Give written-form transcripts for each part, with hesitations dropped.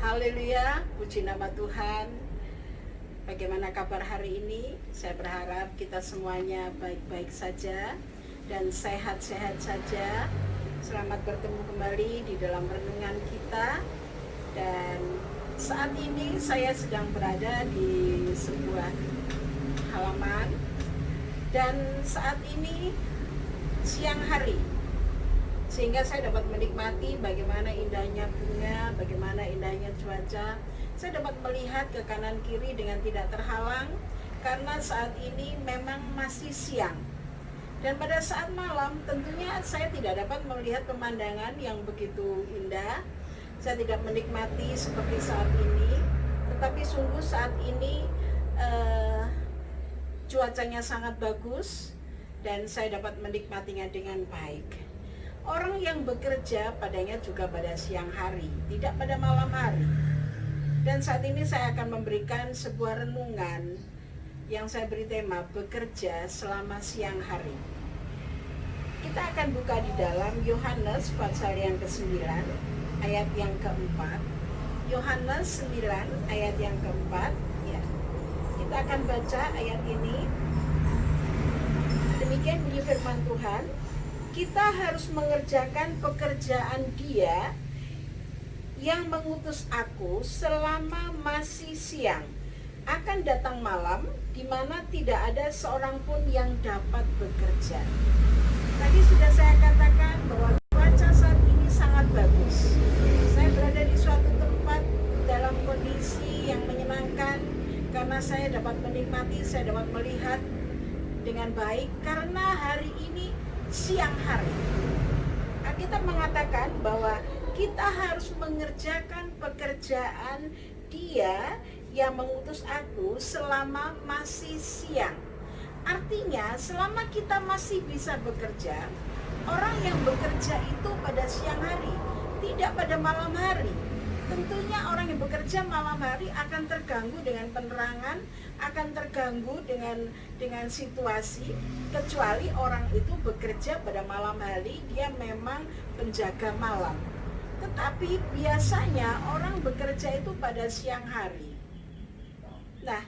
Haleluya, puji nama Tuhan. Bagaimana kabar hari ini? Saya berharap kita semuanya baik-baik saja dan sehat-sehat saja. Selamat bertemu kembali di dalam renungan kita. Dan saat ini saya sedang berada di sebuah halaman. Dan saat ini siang hari, sehingga saya dapat menikmati bagaimana indahnya bunga, bagaimana indahnya cuaca. Saya dapat melihat ke kanan kiri dengan tidak terhalang, karena saat ini memang masih siang. Dan pada saat malam tentunya saya tidak dapat melihat pemandangan yang begitu indah. Saya tidak menikmati seperti saat ini, tetapi sungguh saat ini cuacanya sangat bagus dan saya dapat menikmatinya dengan baik. Orang yang bekerja padanya juga pada siang hari, tidak pada malam hari. Dan saat ini saya akan memberikan sebuah renungan yang saya beri tema bekerja selama siang hari. Kita akan buka di dalam Yohanes pasal yang ke-9 ayat yang ke-4. Yohanes 9 ayat yang ke-4 ya. Kita akan baca ayat ini. Demikian bunyi firman Tuhan. Kita harus mengerjakan pekerjaan Dia yang mengutus aku selama masih siang. Akan datang malam di mana tidak ada seorang pun yang dapat bekerja. Tadi sudah saya katakan bahwa cuaca saat ini sangat bagus. Saya berada di suatu tempat dalam kondisi yang menyenangkan karena saya dapat menikmati, saya dapat melihat dengan baik karena hari ini siang hari. Alkitab mengatakan bahwa kita harus mengerjakan pekerjaan Dia yang mengutus aku selama masih siang. Artinya selama kita masih bisa bekerja, orang yang bekerja itu pada siang hari, tidak pada malam hari. Tentunya orang yang bekerja malam hari akan terganggu dengan penerangan, akan terganggu dengan situasi, kecuali orang itu bekerja pada malam hari, dia memang penjaga malam. Tetapi biasanya orang bekerja itu pada siang hari. Nah,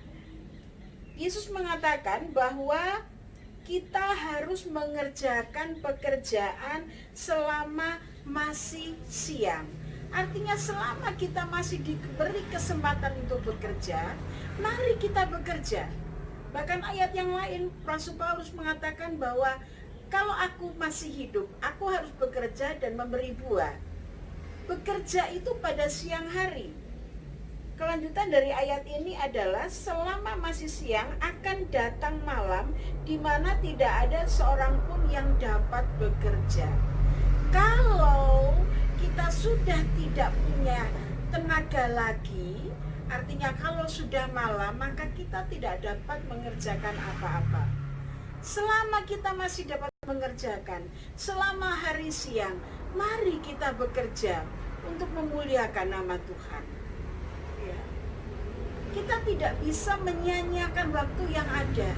Yesus mengatakan bahwa kita harus mengerjakan pekerjaan selama masih siang. Artinya selama kita masih diberi kesempatan untuk bekerja, mari kita bekerja. Bahkan ayat yang lain, Rasul Paulus mengatakan bahwa kalau aku masih hidup, aku harus bekerja dan memberi buah. Bekerja itu pada siang hari. Kelanjutan dari ayat ini adalah selama masih siang akan datang malam di mana tidak ada seorang pun yang dapat bekerja. Kalau kita sudah tidak punya tenaga lagi, artinya kalau sudah malam maka kita tidak dapat mengerjakan apa-apa. Selama kita masih dapat mengerjakan, selama hari siang, mari kita bekerja untuk memuliakan nama Tuhan. Ya. Kita tidak bisa menyia-nyiakan waktu yang ada.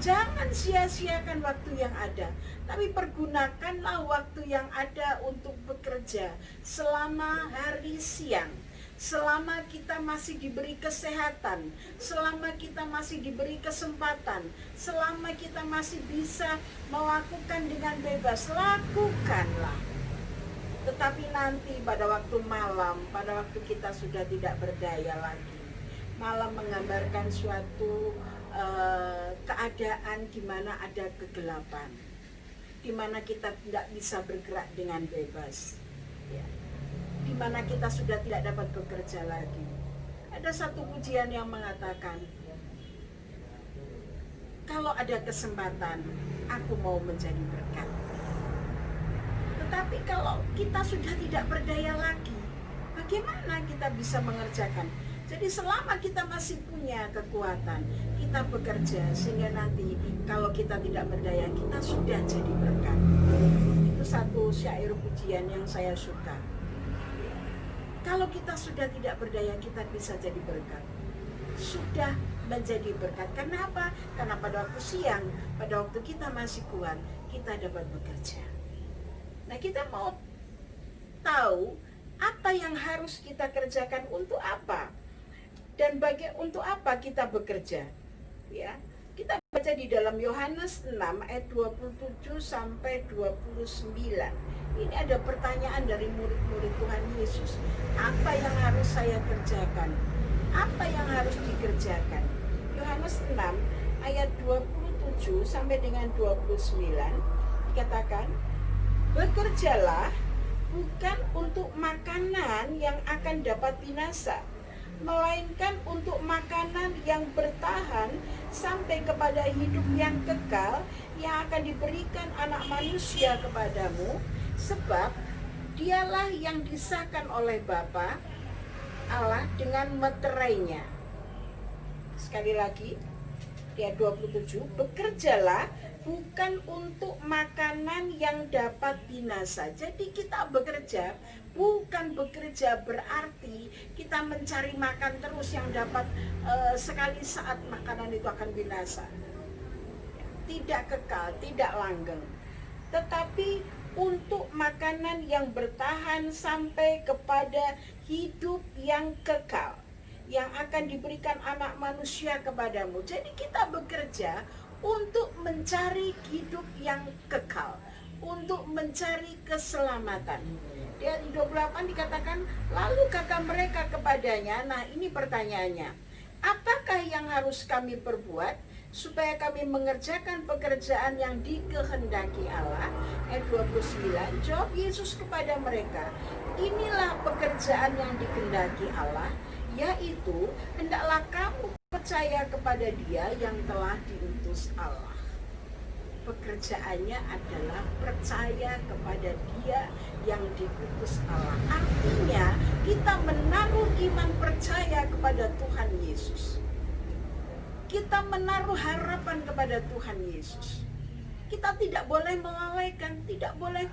Jangan sia-siakan waktu yang ada, tapi pergunakanlah waktu yang ada untuk bekerja selama hari siang. Selama kita masih diberi kesehatan, selama kita masih diberi kesempatan, selama kita masih bisa melakukan dengan bebas, lakukanlah. Tetapi nanti pada waktu malam, pada waktu kita sudah tidak berdaya lagi, malam menggambarkan suatu keadaan di mana ada kegelapan, di mana kita tidak bisa bergerak dengan bebas, ya. Di mana kita sudah tidak dapat bekerja lagi. Ada satu pujian yang mengatakan, kalau ada kesempatan, aku mau menjadi berkat. Tetapi kalau kita sudah tidak berdaya lagi, bagaimana kita bisa mengerjakan? Jadi selama kita masih punya kekuatan, kita bekerja sehingga nanti kalau kita tidak berdaya, kita sudah jadi berkat. Itu satu syair pujian yang saya suka. Kalau kita sudah tidak berdaya, kita bisa jadi berkat. Sudah menjadi berkat. Kenapa? Karena pada waktu siang, pada waktu kita masih kuat, kita dapat bekerja. Nah, kita mau tahu apa Apa yang harus kita kerjakan, untuk apa? Dan untuk apa kita bekerja? Ya, kita baca di dalam Yohanes 6 ayat 27 sampai 29. Ini ada pertanyaan dari murid-murid Tuhan Yesus. Apa yang harus saya kerjakan? Apa yang harus dikerjakan? Yohanes 6 ayat 27 sampai dengan 29 dikatakan, bekerjalah bukan untuk makanan yang akan dapat binasa, melainkan untuk makanan yang bertahan sampai kepada hidup yang kekal yang akan diberikan Anak Manusia kepadamu, sebab dialah yang disahkan oleh Bapa Allah dengan meterainya. Sekali lagi, ayat 27, bekerjalah bukan untuk makanan yang dapat binasa. Jadi kita bekerja, bukan bekerja berarti kita mencari makan terus yang dapat sekali saat makanan itu akan binasa. Tidak kekal, tidak langgeng. Tetapi untuk makanan yang bertahan sampai kepada hidup yang kekal, yang akan diberikan Anak Manusia kepadamu. Jadi kita bekerja untuk mencari hidup yang kekal, untuk mencari keselamatan. Di ayat 28 dikatakan, lalu kata mereka kepadanya, nah ini pertanyaannya, apakah yang harus kami perbuat supaya kami mengerjakan pekerjaan yang dikehendaki Allah? Ayat 29, jawab Yesus kepada mereka, inilah pekerjaan yang dikehendaki Allah, yaitu hendaklah kamu percaya kepada Dia yang telah diutus Allah. Pekerjaannya adalah percaya kepada Dia yang diutus Allah. Artinya kita menaruh iman percaya kepada Tuhan Yesus. Kita menaruh harapan kepada Tuhan Yesus. Kita tidak boleh melalaikan, tidak boleh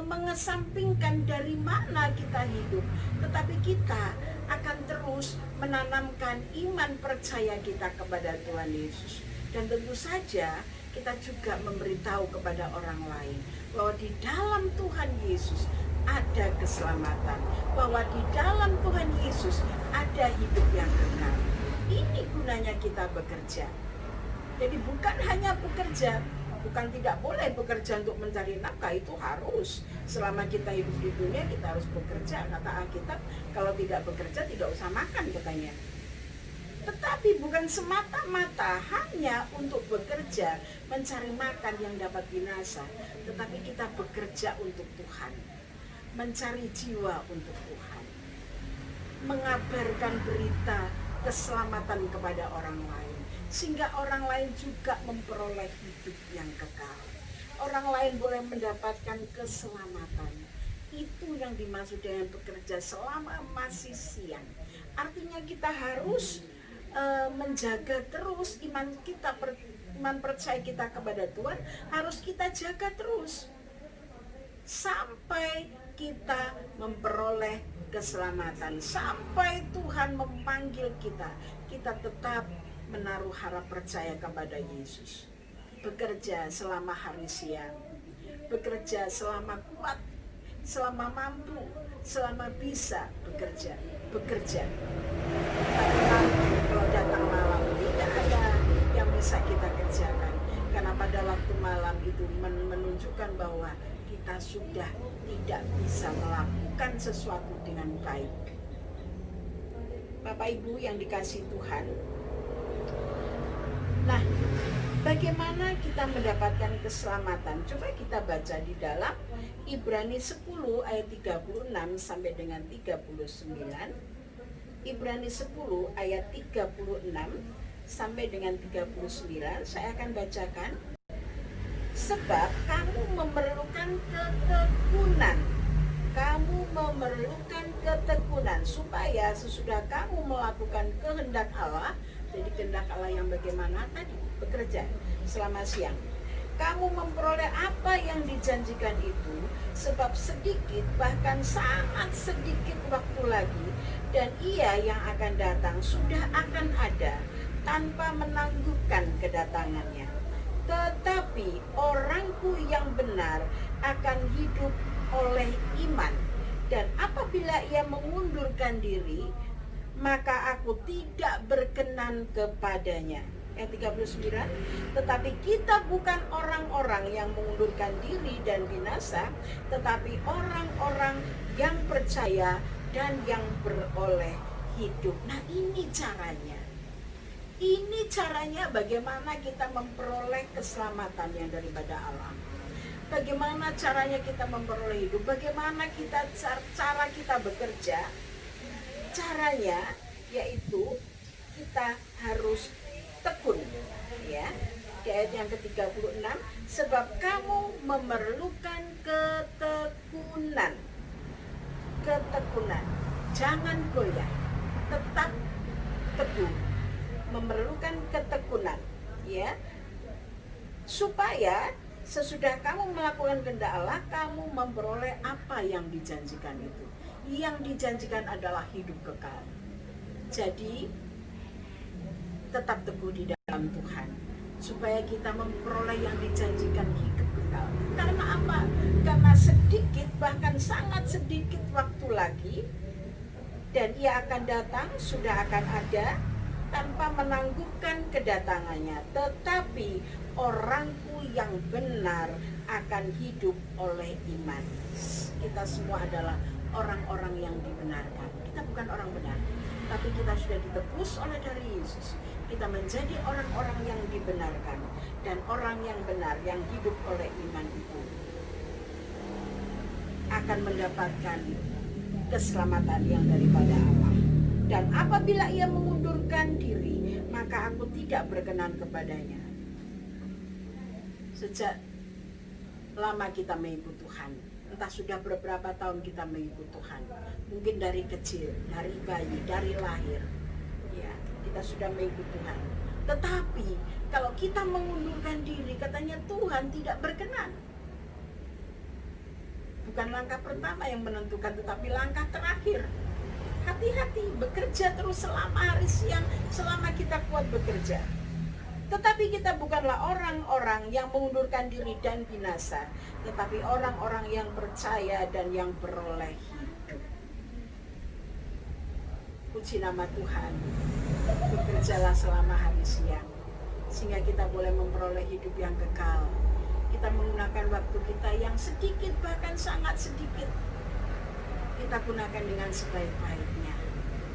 mengesampingkan dari mana kita hidup, tetapi kita akan terus menanamkan iman percaya kita kepada Tuhan Yesus. Dan tentu saja kita juga memberitahu kepada orang lain bahwa di dalam Tuhan Yesus ada keselamatan, bahwa di dalam Tuhan Yesus ada hidup yang kekal. Ini gunanya kita bekerja. Jadi bukan hanya bekerja, bukan tidak boleh bekerja untuk mencari nafkah, itu harus. Selama kita hidup di dunia kita harus bekerja. Kata Alkitab, kalau tidak bekerja tidak usah makan katanya. Tetapi bukan semata-mata hanya untuk bekerja mencari makan yang dapat binasa, tetapi kita bekerja untuk Tuhan, mencari jiwa untuk Tuhan, mengabarkan berita keselamatan kepada orang lain, sehingga orang lain juga memperoleh hidup yang kekal. Orang lain boleh mendapatkan keselamatan. Itu yang dimaksud dengan bekerja selama masih siang. Artinya kita harus menjaga terus iman kita, iman percaya kita kepada Tuhan harus kita jaga terus sampai kita memperoleh keselamatan, sampai Tuhan memanggil kita. Kita tetap menaruh harap percaya kepada Yesus. Bekerja selama hari siang, bekerja selama kuat, selama mampu, selama bisa bekerja. Kalau datang malam tidak ada yang bisa kita kerjakan, karena pada waktu malam itu menunjukkan bahwa kita sudah tidak bisa melakukan sesuatu dengan baik. Bapak Ibu yang dikasihi Tuhan, nah, bagaimana kita mendapatkan keselamatan? Coba kita baca di dalam Ibrani 10 ayat 36 sampai dengan 39. Ibrani 10 ayat 36 sampai dengan 39. Saya akan bacakan. Sebab kamu memerlukan ketekunan. Kamu memerlukan ketekunan supaya sesudah kamu melakukan kehendak Allah. Jadi kehendak Allah yang bagaimana tadi? Bekerja selama siang. Kamu memperoleh apa yang dijanjikan itu, sebab sedikit, bahkan sangat sedikit waktu lagi, dan Ia yang akan datang sudah akan ada tanpa menangguhkan kedatangannya. Tetapi orangku yang benar akan hidup oleh iman. Dan apabila ia mengundurkan diri, maka aku tidak berkenan kepadanya. Ayat 39, tetapi kita bukan orang-orang yang mengundurkan diri dan binasa, tetapi orang-orang yang percaya dan yang beroleh hidup. Nah, ini caranya. Ini caranya bagaimana kita memperoleh keselamatan yang daripada Allah. Bagaimana caranya kita memperoleh hidup? Bagaimana cara kita bekerja? Caranya yaitu kita harus tekun, ya. Di ayat yang ke-36, sebab kamu memerlukan ketekunan. Ketekunan. Jangan goyah. Tetap teguh. Memerlukan ketekunan, ya. Supaya sesudah kamu melakukan kehendak Allah, kamu memperoleh apa yang dijanjikan itu. Yang dijanjikan adalah hidup kekal. Jadi, tetap teguh di dalam Tuhan, supaya kita memperoleh yang dijanjikan hidup kekal. Karena apa? Karena sedikit, bahkan sangat sedikit waktu lagi, dan ia akan datang, sudah akan ada, tanpa menangguhkan kedatangannya. Tetapi orangku yang benar akan hidup oleh iman. Kita semua adalah orang-orang yang dibenarkan. Kita bukan orang benar, tapi kita sudah ditebus oleh dari Yesus. Kita menjadi orang-orang yang dibenarkan. Dan orang yang benar, yang hidup oleh iman itu akan mendapatkan keselamatan yang daripada Allah. Dan apabila ia mengundurkan diri, maka aku tidak berkenan kepadanya. Sejak lama kita mengikut Tuhan, entah sudah beberapa tahun kita mengikut Tuhan, mungkin dari kecil, dari bayi, dari lahir, ya, kita sudah mengikut Tuhan. Tetapi kalau kita mengundurkan diri, katanya Tuhan tidak berkenan. Bukan langkah pertama yang menentukan, tetapi langkah terakhir. Hati-hati, bekerja terus selama hari siang, selama kita kuat bekerja. Tetapi kita bukanlah orang-orang yang mengundurkan diri dan binasa, tetapi orang-orang yang percaya dan yang beroleh hidup. Puji nama Tuhan. Bekerjalah selama hari siang, sehingga kita boleh memperoleh hidup yang kekal. Kita menggunakan waktu kita yang sedikit, bahkan sangat sedikit, kita gunakan dengan sebaik-baiknya.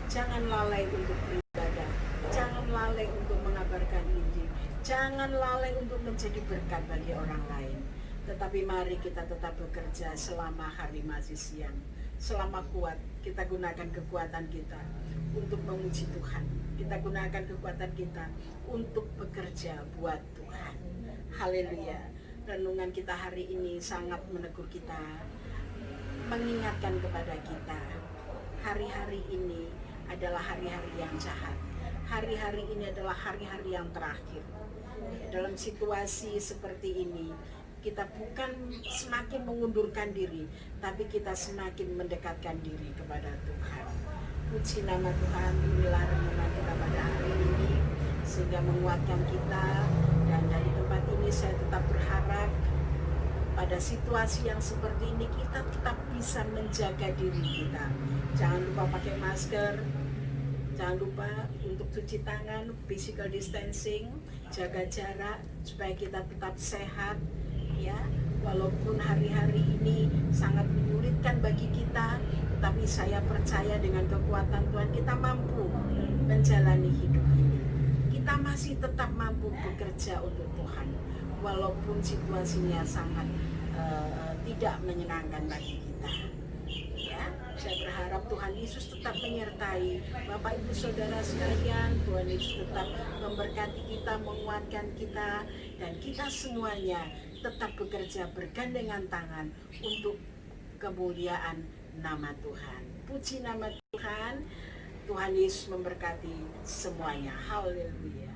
Jangan lalai untuk beribadah, jangan lalai untuk mengabarkan Injil, jangan lalai untuk menjadi berkat bagi orang lain. Tetapi mari kita tetap bekerja selama hari masih siang. Selama kuat, kita gunakan kekuatan kita untuk memuji Tuhan. Kita gunakan kekuatan kita untuk bekerja buat Tuhan. Haleluya. Renungan kita hari ini sangat menegur kita, mengingatkan kepada kita, hari-hari ini adalah hari-hari yang jahat. Hari-hari ini adalah hari-hari yang terakhir. Dalam situasi seperti ini, kita bukan semakin mengundurkan diri, tapi kita semakin mendekatkan diri kepada Tuhan. Puji nama Tuhan, inilah renungan kita pada hari ini, sehingga menguatkan kita. Dan dari tempat ini saya tetap berharap pada situasi yang seperti ini kita tetap bisa menjaga diri kita. Jangan lupa pakai masker, jangan lupa untuk cuci tangan, physical distancing, jaga jarak supaya kita tetap sehat, ya. Walaupun hari-hari ini sangat menyulitkan bagi kita, tapi saya percaya dengan kekuatan Tuhan kita mampu menjalani hidup ini. Kita masih tetap mampu bekerja untuk Tuhan, walaupun situasinya sangat tidak menyenangkan bagi kita. Ya, saya berharap Tuhan Yesus tetap menyertai Bapak Ibu Saudara sekalian. Tuhan Yesus tetap memberkati kita, menguatkan kita, dan kita semuanya tetap bekerja bergandengan tangan untuk kemuliaan nama Tuhan. Puji nama Tuhan. Tuhan Yesus memberkati semuanya. Haleluya.